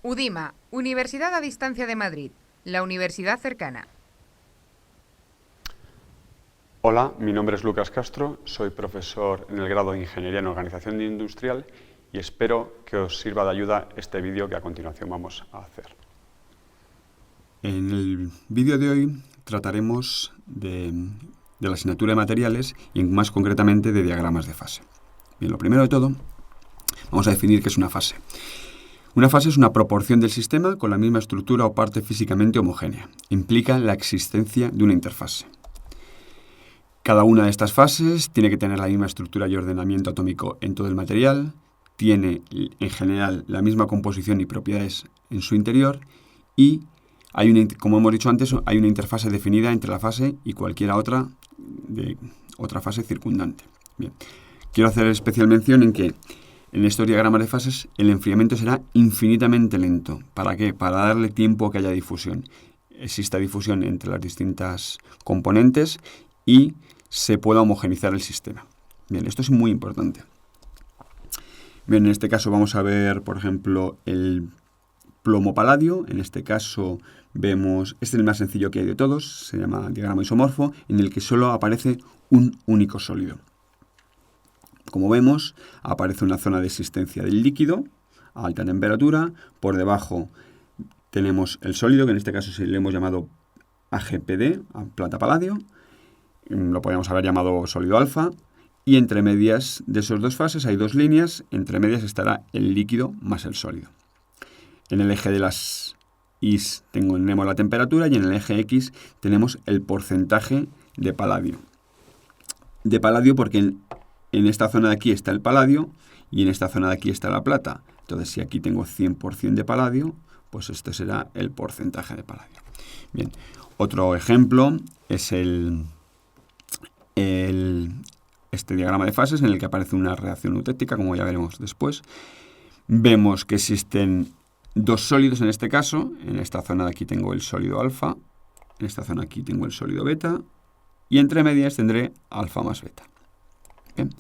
UDIMA, Universidad a Distancia de Madrid, la universidad cercana. Hola, mi nombre es Lucas Castro, soy profesor en el grado de Ingeniería en Organización Industrial y espero que os sirva de ayuda este vídeo que a continuación vamos a hacer. En el vídeo de hoy trataremos de la asignatura de materiales y más concretamente de diagramas de fase. Bien, lo primero de todo, vamos a definir qué es una fase. Una fase es una proporción del sistema con la misma estructura o parte físicamente homogénea. Implica la existencia de una interfase. Cada una de estas fases tiene que tener la misma estructura y ordenamiento atómico en todo el material, tiene en general la misma composición y propiedades en su interior y, como hemos dicho antes, hay una interfase definida entre la fase y cualquier otra fase circundante. Bien. Quiero hacer especial mención en que en estos diagramas de fases el enfriamiento será infinitamente lento. ¿Para qué? Para darle tiempo a que haya difusión. Exista difusión entre las distintas componentes y se pueda homogeneizar el sistema. Bien, esto es muy importante. Bien, en este caso vamos a ver, por ejemplo, el plomo-paladio. En este caso vemos, este es el más sencillo que hay de todos, se llama diagrama isomorfo, en el que solo aparece un único sólido. Como vemos, aparece una zona de existencia del líquido a alta temperatura. Por debajo tenemos el sólido, que en este caso le hemos llamado AgPD, plata-paladio. Lo podríamos haber llamado sólido alfa. Y entre medias de esas dos fases hay dos líneas. Entre medias estará el líquido más el sólido. En el eje de las Y tenemos la temperatura y en el eje X tenemos el porcentaje de paladio. De paladio porque en esta zona de aquí está el paladio y en esta zona de aquí está la plata. Entonces, si aquí tengo 100% de paladio, pues este será el porcentaje de paladio. Bien, otro ejemplo es este diagrama de fases en el que aparece una reacción eutéctica, como ya veremos después. Vemos que existen dos sólidos en este caso. En esta zona de aquí tengo el sólido alfa, en esta zona aquí tengo el sólido beta y entre medias tendré alfa más beta. Bien.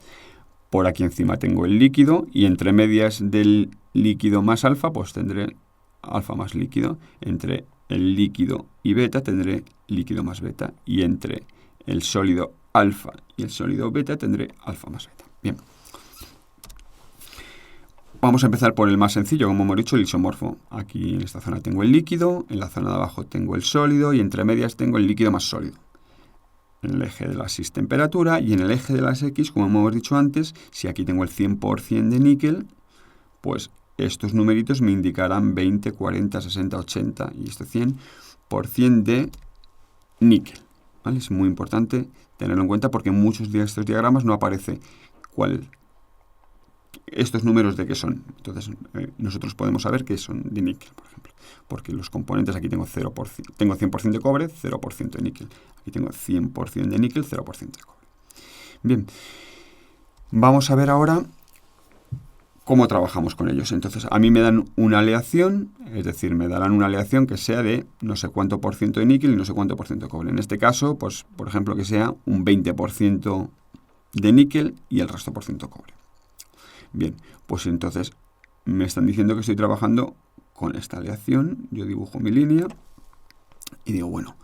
Por aquí encima tengo el líquido y entre medias del líquido más alfa pues tendré alfa más líquido. Entre el líquido y beta tendré líquido más beta y entre el sólido alfa y el sólido beta tendré alfa más beta. Bien. Vamos a empezar por el más sencillo, como hemos dicho, el isomorfo. Aquí en esta zona tengo el líquido, en la zona de abajo tengo el sólido y entre medias tengo el líquido más sólido. En el eje de las Y temperatura y en el eje de las X, como hemos dicho antes, si aquí tengo el 100% de níquel, pues estos numeritos me indicarán 20, 40, 60, 80 y este 100% de níquel. ¿Vale? Es muy importante tenerlo en cuenta porque en muchos de estos diagramas no aparece estos números de qué son. Entonces, nosotros podemos saber que son de níquel, por ejemplo. Porque los componentes, aquí tengo 0%, tengo 100% de cobre, 0% de níquel. Aquí tengo 100% de níquel, 0% de cobre. Bien, vamos a ver ahora cómo trabajamos con ellos. Entonces, a mí me dan una aleación, es decir, me darán una aleación que sea de no sé cuánto por ciento de níquel y no sé cuánto por ciento de cobre. En este caso, pues, por ejemplo, que sea un 20% de níquel y el resto por ciento de cobre. Bien, pues entonces me están diciendo que estoy trabajando con esta aleación. Yo dibujo mi línea y digo, bueno,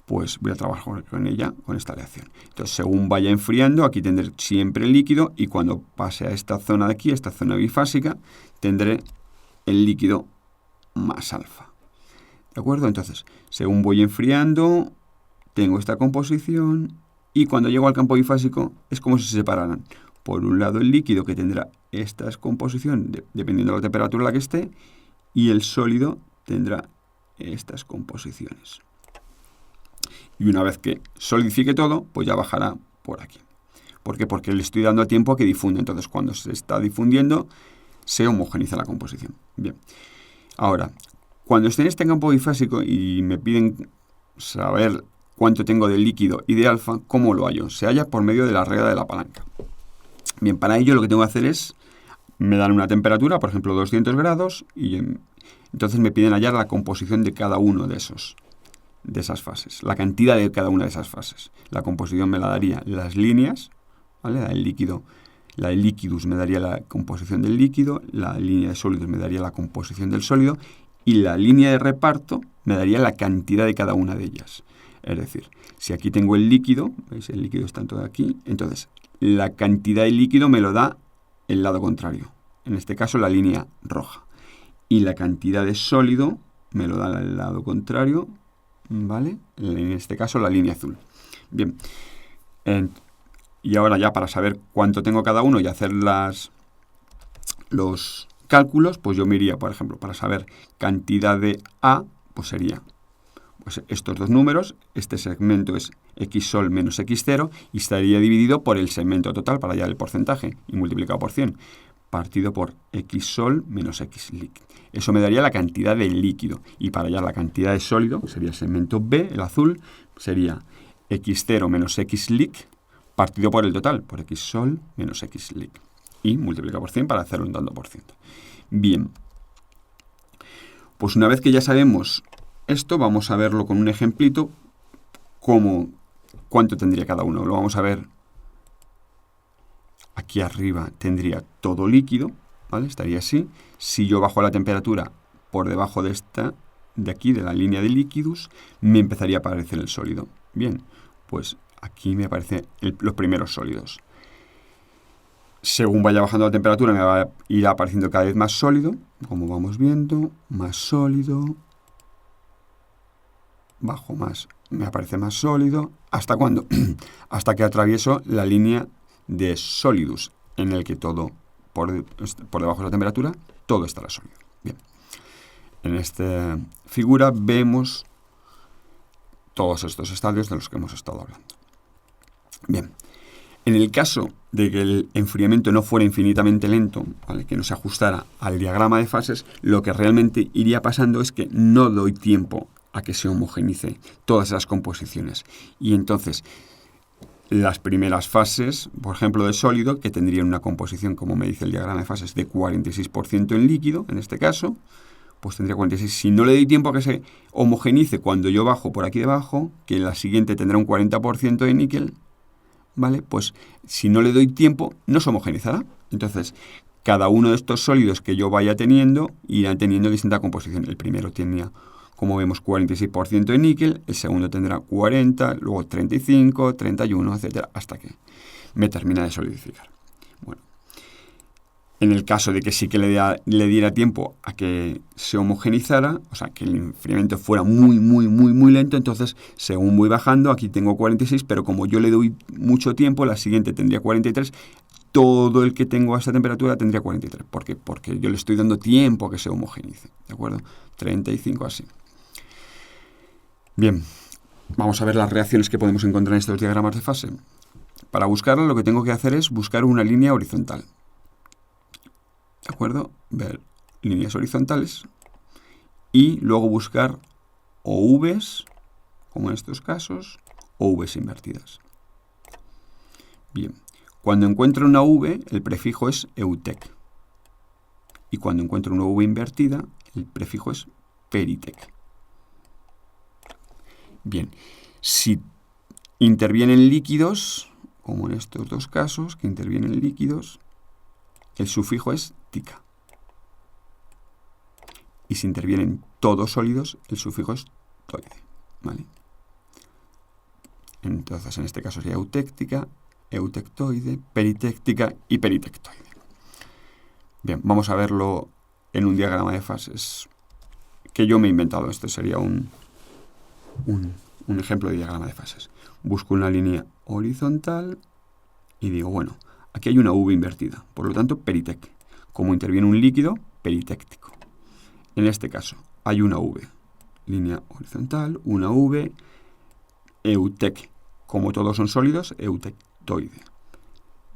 pues voy a trabajar con ella, con esta aleación. Entonces, según vaya enfriando, aquí tendré siempre el líquido y cuando pase a esta zona de aquí, esta zona bifásica, tendré el líquido más alfa. ¿De acuerdo? Entonces, según voy enfriando, tengo esta composición y cuando llego al campo bifásico es como si se separaran. Por un lado el líquido que tendrá esta composición dependiendo de la temperatura en la que esté y el sólido tendrá estas composiciones. Y una vez que solidifique todo, pues ya bajará por aquí. ¿Por qué? Porque le estoy dando tiempo a que difunda. Entonces, cuando se está difundiendo, se homogeniza la composición. Bien. Ahora, cuando esté en este campo bifásico y me piden saber cuánto tengo de líquido y de alfa, ¿cómo lo hallo? Se halla por medio de la regla de la palanca. Bien, para ello lo que tengo que hacer es, me dan una temperatura, por ejemplo 200 grados, y entonces me piden hallar la composición de cada uno de esas fases, la cantidad de cada una de esas fases. La composición me la daría las líneas, ¿vale? El líquido, La de líquidos me daría la composición del líquido, la línea de sólidos me daría la composición del sólido y la línea de reparto me daría la cantidad de cada una de ellas. Es decir, si aquí tengo el líquido, ¿veis? El líquido está todo aquí, entonces la cantidad de líquido me lo da el lado contrario, en este caso la línea roja. Y la cantidad de sólido me lo da el lado contrario, ¿vale? En este caso la línea azul. Bien, y ahora ya para saber cuánto tengo cada uno y hacer los cálculos, pues yo me iría, por ejemplo, para saber cantidad de A, pues sería pues estos dos números, este segmento es xsol menos x0 y estaría dividido por el segmento total para hallar el porcentaje y multiplicado por 100, partido por xsol menos xliq. Eso me daría la cantidad de líquido y para hallar la cantidad de sólido, que sería el segmento B, el azul, sería x0 menos xliq partido por el total, por xsol menos xliq y multiplicado por 100 para hacer un tanto por ciento. Bien, pues una vez que ya sabemos esto, vamos a verlo con un ejemplito, cuánto tendría cada uno. Lo vamos a ver aquí arriba, tendría todo líquido, ¿vale? Estaría así. Si yo bajo la temperatura por debajo de esta, de aquí, de la línea de líquidos, me empezaría a aparecer el sólido. Bien, pues aquí me aparecen los primeros sólidos. Según vaya bajando la temperatura, me va a ir apareciendo cada vez más sólido, como vamos viendo, más sólido. Bajo más, me aparece más sólido. ¿Hasta cuándo? Hasta que atravieso la línea de sólidos, en el que todo, por debajo de la temperatura, todo estará sólido. Bien. En esta figura vemos todos estos estadios de los que hemos estado hablando. Bien. En el caso de que el enfriamiento no fuera infinitamente lento, ¿vale? Que no se ajustara al diagrama de fases, lo que realmente iría pasando es que no doy tiempo a que se homogeneice todas esas composiciones. Y entonces, las primeras fases, por ejemplo, de sólido, que tendrían una composición, como me dice el diagrama de fases, de 46% en líquido, en este caso, pues tendría 46. Si no le doy tiempo a que se homogeneice cuando yo bajo por aquí debajo, que la siguiente tendrá un 40% de níquel, ¿vale? Pues si no le doy tiempo, no se homogeneizará. Entonces, cada uno de estos sólidos que yo vaya teniendo, irán teniendo distinta composición. El primero tenía, como vemos, 46% de níquel, el segundo tendrá 40, luego 35, 31, etcétera, hasta que me termina de solidificar. Bueno, en el caso de que sí que le diera tiempo a que se homogeneizara, o sea, que el enfriamiento fuera muy lento, entonces, según voy bajando, aquí tengo 46, pero como yo le doy mucho tiempo, la siguiente tendría 43, todo el que tengo a esta temperatura tendría 43. ¿Por qué? Porque yo le estoy dando tiempo a que se homogeneice, ¿de acuerdo? 35 así. Bien, vamos a ver las reacciones que podemos encontrar en estos diagramas de fase. Para buscarla, lo que tengo que hacer es buscar una línea horizontal. ¿De acuerdo? Ver líneas horizontales y luego buscar o Vs, como en estos casos, o Vs invertidas. Bien, cuando encuentro una V, el prefijo es EUTEC. Y cuando encuentro una V invertida, el prefijo es PERITEC. Bien, si intervienen líquidos, como en estos dos casos, que intervienen líquidos, el sufijo es TICA. Y si intervienen todos sólidos, el sufijo es toide, ¿vale? Entonces, en este caso sería eutectica, eutectoide, peritectica y peritectoide. Bien, vamos a verlo en un diagrama de fases que yo me he inventado. Este sería un ejemplo de diagrama de fases. Busco una línea horizontal y digo, bueno, aquí hay una V invertida, por lo tanto, peritec. Como interviene un líquido, peritéctico. En este caso, hay una V, línea horizontal, una V, eutec. Como todos son sólidos, eutectoide.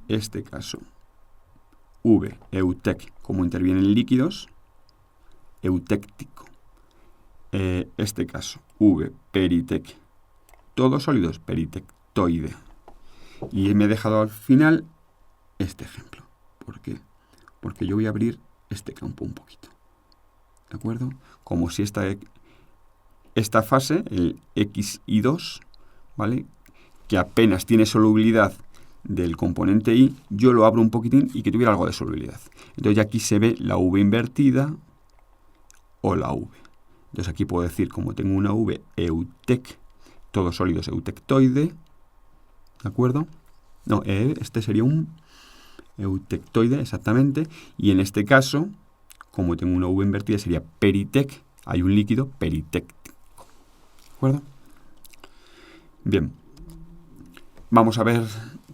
Este caso, V, eutec. Como intervienen líquidos, eutéctico. Este caso, V, peritec. Todos sólidos, peritectoide. Y me he dejado al final este ejemplo. ¿Por qué? Porque yo voy a abrir este campo un poquito. ¿De acuerdo? Como si esta fase, el XI2, ¿vale? Que apenas tiene solubilidad del componente I, yo lo abro un poquitín y que tuviera algo de solubilidad. Entonces ya aquí se ve la V invertida o la V. Entonces aquí puedo decir, como tengo una V eutec, todo sólido es eutectoide, ¿de acuerdo? No, este sería un eutectoide, exactamente, y en este caso, como tengo una V invertida, sería peritec, hay un líquido peritéctico, ¿de acuerdo? Bien, vamos a ver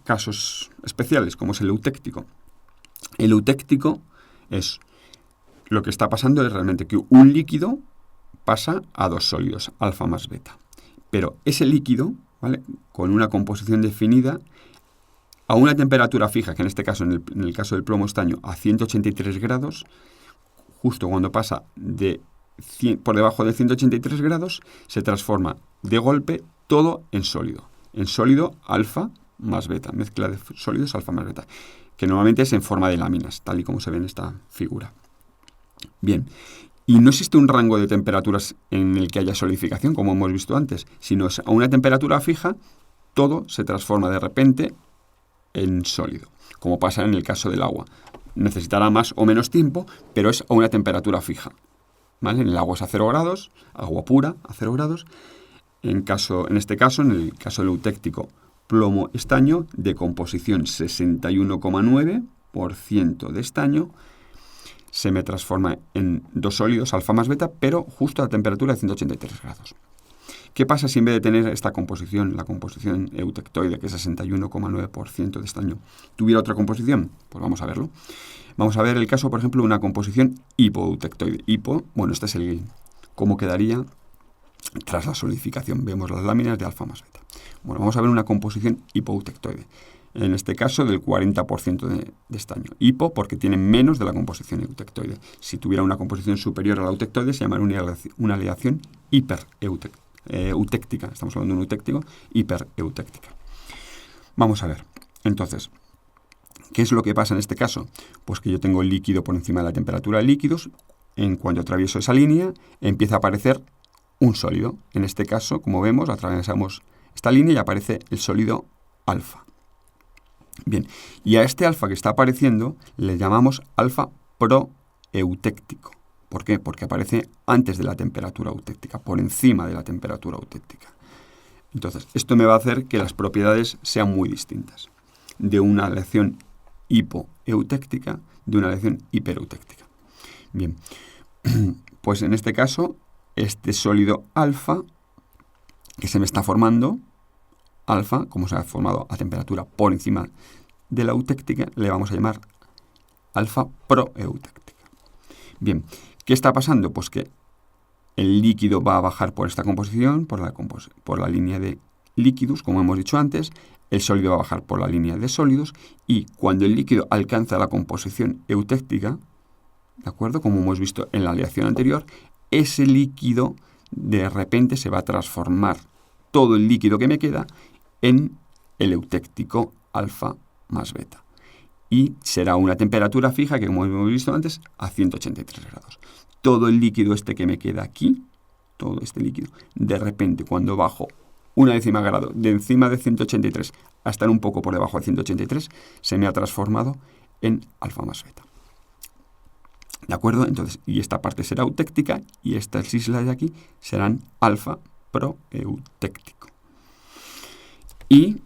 casos especiales, como es el eutéctico. El eutéctico es, lo que está pasando es realmente que un líquido pasa a dos sólidos, alfa más beta. Pero ese líquido, ¿vale?, con una composición definida, a una temperatura fija, que en este caso, en el caso del plomo estaño, a 183 grados, justo cuando pasa por debajo de 183 grados, se transforma de golpe todo en sólido alfa más beta, mezcla de sólidos alfa más beta, que normalmente es en forma de láminas, tal y como se ve en esta figura. Bien, y no existe un rango de temperaturas en el que haya solidificación, como hemos visto antes, sino es a una temperatura fija, todo se transforma de repente en sólido, como pasa en el caso del agua. Necesitará más o menos tiempo, pero es a una temperatura fija, ¿vale? En el agua es a 0 grados, agua pura a 0 grados. En este caso, en el caso del eutéctico, plomo estaño de composición 61,9% de estaño, se me transforma en dos sólidos, alfa más beta, pero justo a la temperatura de 183 grados. ¿Qué pasa si en vez de tener esta composición, la composición eutectoide, que es 61,9% de estaño, tuviera otra composición? Pues vamos a verlo. Vamos a ver el caso, por ejemplo, de una composición hipoeutectoide. Bueno, este es cómo quedaría tras la solidificación. Vemos las láminas de alfa más beta. Bueno, vamos a ver una composición hipoeutectoide. En este caso, del 40% de estaño. Hipo porque tiene menos de la composición eutectoide. Si tuviera una composición superior a la eutectoide, se llamaría una aleación hipereutéctica. Estamos hablando de un eutéctico, hipereutéctica. Vamos a ver. Entonces, ¿qué es lo que pasa en este caso? Pues que yo tengo el líquido por encima de la temperatura de líquidos. En cuanto atravieso esa línea, empieza a aparecer un sólido. En este caso, como vemos, atravesamos esta línea y aparece el sólido alfa. Bien, y a este alfa que está apareciendo le llamamos alfa proeutéctico. ¿Por qué? Porque aparece antes de la temperatura eutéctica, por encima de la temperatura eutéctica. Entonces, esto me va a hacer que las propiedades sean muy distintas. De una aleación hipoeutéctica, de una aleación hipereutéctica. Bien, pues en este caso, este sólido alfa que se me está formando, alfa, como se ha formado a temperatura por encima de la eutéctica, le vamos a llamar alfa proeutéctica. Bien, ¿qué está pasando? Pues que el líquido va a bajar por esta composición, por la línea de líquidos, como hemos dicho antes, el sólido va a bajar por la línea de sólidos, y cuando el líquido alcanza la composición eutéctica, ¿de acuerdo? Como hemos visto en la aleación anterior, ese líquido de repente se va a transformar, todo el líquido que me queda, en el eutéctico alfa más beta. Y será una temperatura fija que, como hemos visto antes, a 183 grados. Todo el líquido este que me queda aquí, todo este líquido, de repente cuando bajo una décima grado de encima de 183 a estar un poco por debajo de 183, se me ha transformado en alfa más beta. ¿De acuerdo? Entonces, y esta parte será eutéctica y estas islas de aquí serán alfa proeutéctico. Y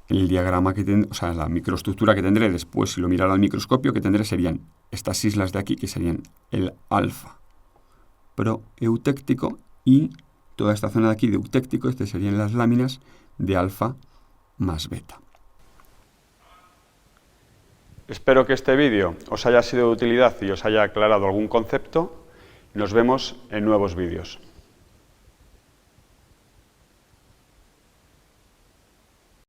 el diagrama que tendré, o sea, la microestructura que tendré después, si lo mirara al microscopio, que tendré serían estas islas de aquí, que serían el alfa proeutéctico, y toda esta zona de aquí de eutéctico, serían las láminas de alfa más beta. Espero que este vídeo os haya sido de utilidad y os haya aclarado algún concepto. Nos vemos en nuevos vídeos.